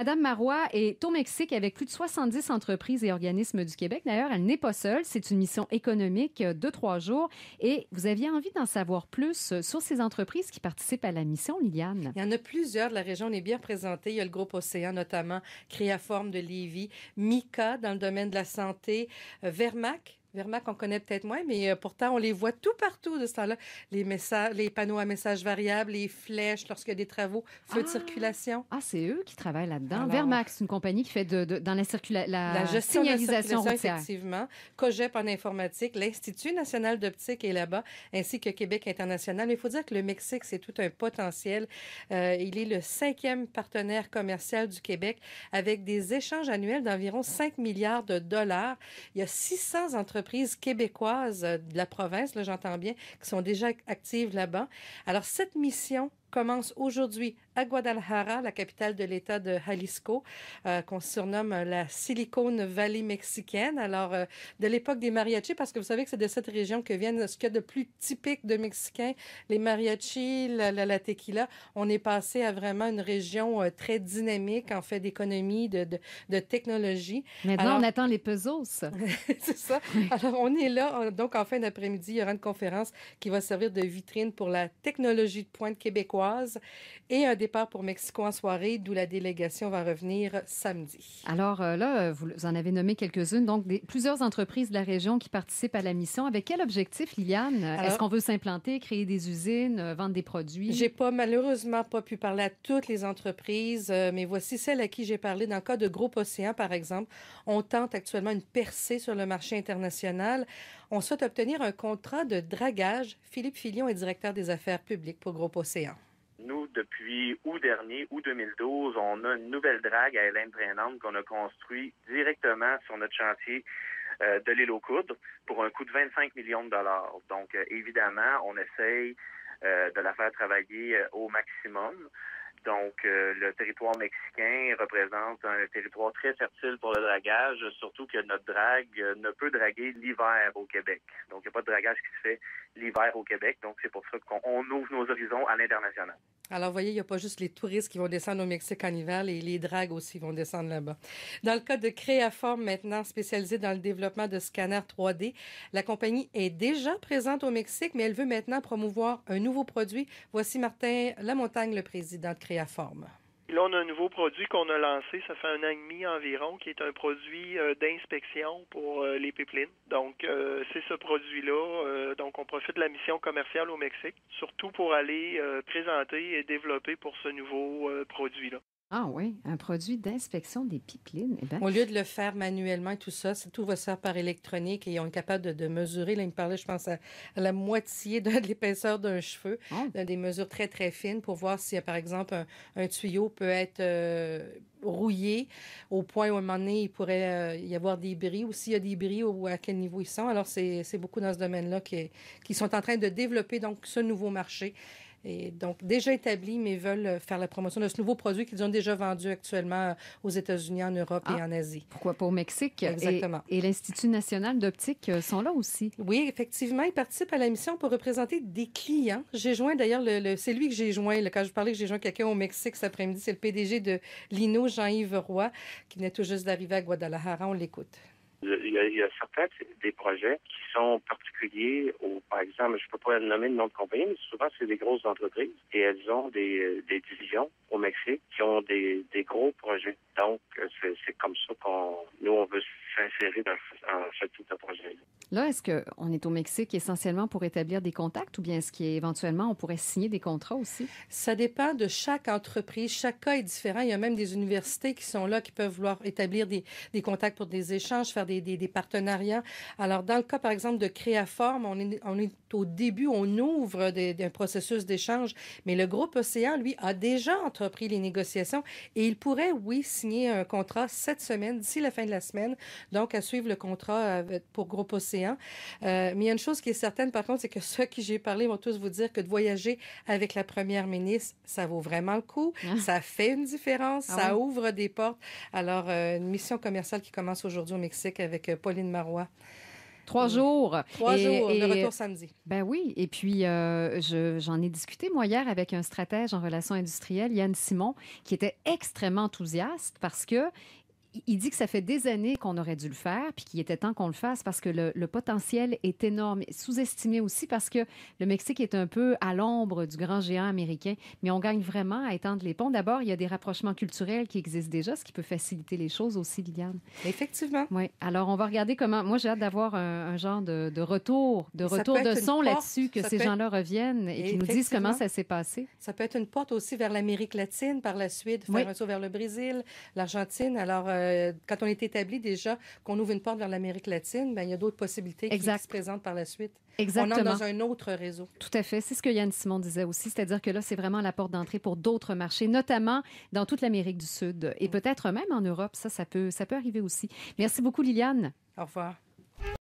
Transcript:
Madame Marois est au Mexique avec plus de 70 entreprises et organismes du Québec. D'ailleurs, elle n'est pas seule. C'est une mission économique de 3 jours. Et vous aviez envie d'en savoir plus sur ces entreprises qui participent à la mission, Liliane? Il y en a plusieurs de la région. On est bien représenté. Il y a le groupe Océan, notamment Créaforme de Lévis, Mika dans le domaine de la santé, Vermac. Vermac, on connaît peut-être moins, mais pourtant, on les voit tout partout de ce temps-là. Les messages, les panneaux à messages variables, les flèches lorsqu'il y a des travaux, feux de circulation. Ah, c'est eux qui travaillent là-dedans. Alors, Vermac, c'est une compagnie qui fait dans la la gestion de la signalisation circulation, routière. effectivement. Cogep en informatique, l'Institut national d'optique est là-bas, ainsi que Québec international. Mais il faut dire que le Mexique, c'est tout un potentiel. Il est le 5e partenaire commercial du Québec avec des échanges annuels d'environ 5 milliards de dollars. Il y a 600 entreprises québécoises de la province, là, j'entends bien, qui sont déjà actives là-bas. Alors, cette mission commence aujourd'hui à Guadalajara, la capitale de l'État de Jalisco, qu'on surnomme la Silicon Valley mexicaine. Alors, de l'époque des mariachis, parce que vous savez que c'est de cette région que viennent ce qu'il y a de plus typique de Mexicains, les mariachis, la tequila. On est passé à vraiment une région très dynamique, en fait, d'économie, de technologie. Maintenant, Alors, on attend les puzzles. c'est ça. Alors, on est là. Donc, en fin d'après-midi, il y aura une conférence qui va servir de vitrine pour la technologie de pointe québécoise et un départ pour Mexico en soirée, d'où la délégation va revenir samedi. Alors là, vous en avez nommé quelques-unes, donc plusieurs entreprises de la région qui participent à la mission. Avec quel objectif, Liliane? Est-ce qu'on veut s'implanter, créer des usines, vendre des produits? J'ai malheureusement pas pu parler à toutes les entreprises, mais voici celles à qui j'ai parlé. Dans le cas de Groupe Océan, par exemple, on tente actuellement une percée sur le marché international. On souhaite obtenir un contrat de dragage. Philippe Filion est directeur des affaires publiques pour Groupe Océan. Nous, depuis août dernier, août 2012, on a une nouvelle drague à Hélène Drainante qu'on a construit directement sur notre chantier de l'île aux Coudres pour un coût de 25 millions de dollars. Donc, évidemment, on essaye de la faire travailler au maximum. Donc, le territoire mexicain représente un territoire très fertile pour le dragage, surtout que notre drague ne peut draguer l'hiver au Québec. Donc, il n'y a pas de dragage qui se fait l'hiver au Québec. Donc, c'est pour ça qu'on ouvre nos horizons à l'international. Alors, vous voyez, il n'y a pas juste les touristes qui vont descendre au Mexique en hiver, les dragues aussi vont descendre là-bas. Dans le cas de Créaforme, maintenant spécialisée dans le développement de scanners 3D, la compagnie est déjà présente au Mexique, mais elle veut maintenant promouvoir un nouveau produit. Voici Martin Lamontagne, le président de Créaforme. Là, on a un nouveau produit qu'on a lancé, ça fait 1 an et demi environ, qui est un produit d'inspection pour les pipelines. Donc, c'est ce produit-là. Donc, on profite de la mission commerciale au Mexique, surtout pour aller présenter et développer pour ce nouveau produit-là. Ah oui, un produit d'inspection des pipelines. Eh ben. Au lieu de le faire manuellement et tout ça, tout va se faire par électronique et on est capable de mesurer. Là, il me parlait, je pense, à la moitié de l'épaisseur d'un cheveu, des mesures très, très fines pour voir si, par exemple, un tuyau peut être rouillé au point où, à un moment donné, il pourrait y avoir des bris ou s'il y a des bris ou à quel niveau ils sont. Alors, c'est beaucoup dans ce domaine-là qui sont en train de développer donc ce nouveau marché. Et donc, déjà établis, mais veulent faire la promotion de ce nouveau produit qu'ils ont déjà vendu actuellement aux États-Unis, en Europe et en Asie. Pourquoi pas au Mexique? Exactement. Et l'Institut national d'optique sont là aussi. Oui, effectivement, ils participent à la mission pour représenter des clients. J'ai joint d'ailleurs, c'est lui que j'ai joint, quand je vous parlais que j'ai joint quelqu'un au Mexique cet après-midi, c'est le PDG de Lino, Jean-Yves Roy, qui venait tout juste d'arriver à Guadalajara. On l'écoute. Il y a certains des projets qui sont particuliers. Par exemple, je peux pas nommer le nom de compagnie, mais souvent c'est des grosses entreprises et elles ont des divisions au Mexique qui ont des gros projets. Donc, c'est comme ça nous, on veut s'insérer dans ce type de projet. Là, est-ce qu'on est au Mexique essentiellement pour établir des contacts ou bien est-ce qu'éventuellement on pourrait signer des contrats aussi? Ça dépend de chaque entreprise. Chaque cas est différent. Il y a même des universités qui sont là, qui peuvent vouloir établir des contacts pour des échanges, faire des partenariats. Alors, dans le cas, par exemple, de Créaforme, on est au début, on ouvre d'un processus d'échange, mais le groupe Océan, lui, a déjà entrepris les négociations et il pourrait, oui, signer un contrat cette semaine, d'ici la fin de la semaine, donc à suivre le contrat pour groupe Océan. Mais il y a une chose qui est certaine, par contre, c'est que ceux à qui j'ai parlé vont tous vous dire que de voyager avec la première ministre, ça vaut vraiment le coup. Ça fait une différence, ça ouvre des portes. Alors, une mission commerciale qui commence aujourd'hui au Mexique avec Pauline Marois. 3 jours. 3 jours, de retour samedi. Ben oui. Et puis, j'en ai discuté, moi, hier, avec un stratège en relations industrielles, Yann Simon, qui était extrêmement enthousiaste parce que il dit que ça fait des années qu'on aurait dû le faire, puis qu'il était temps qu'on le fasse parce que le potentiel est énorme. Sous-estimé aussi parce que le Mexique est un peu à l'ombre du grand géant américain, mais on gagne vraiment à étendre les ponts. D'abord, il y a des rapprochements culturels qui existent déjà, ce qui peut faciliter les choses aussi, Liliane. Effectivement. Oui. Alors, on va regarder comment... Moi, j'ai hâte d'avoir un genre de retour de son là-dessus, que ces gens-là reviennent et qu'ils nous disent comment ça s'est passé. Ça peut être une porte aussi vers l'Amérique latine par la suite, faire un saut vers le Brésil, l'Argentine. Alors, quand on est établi déjà qu'on ouvre une porte vers l'Amérique latine, bien, il y a d'autres possibilités qui se présentent par la suite. Exactement. On entre dans un autre réseau. Tout à fait. C'est ce que Yann Simon disait aussi, c'est-à-dire que là, c'est vraiment la porte d'entrée pour d'autres marchés, notamment dans toute l'Amérique du Sud et peut-être même en Europe. Ça peut arriver aussi. Merci beaucoup, Liliane. Au revoir.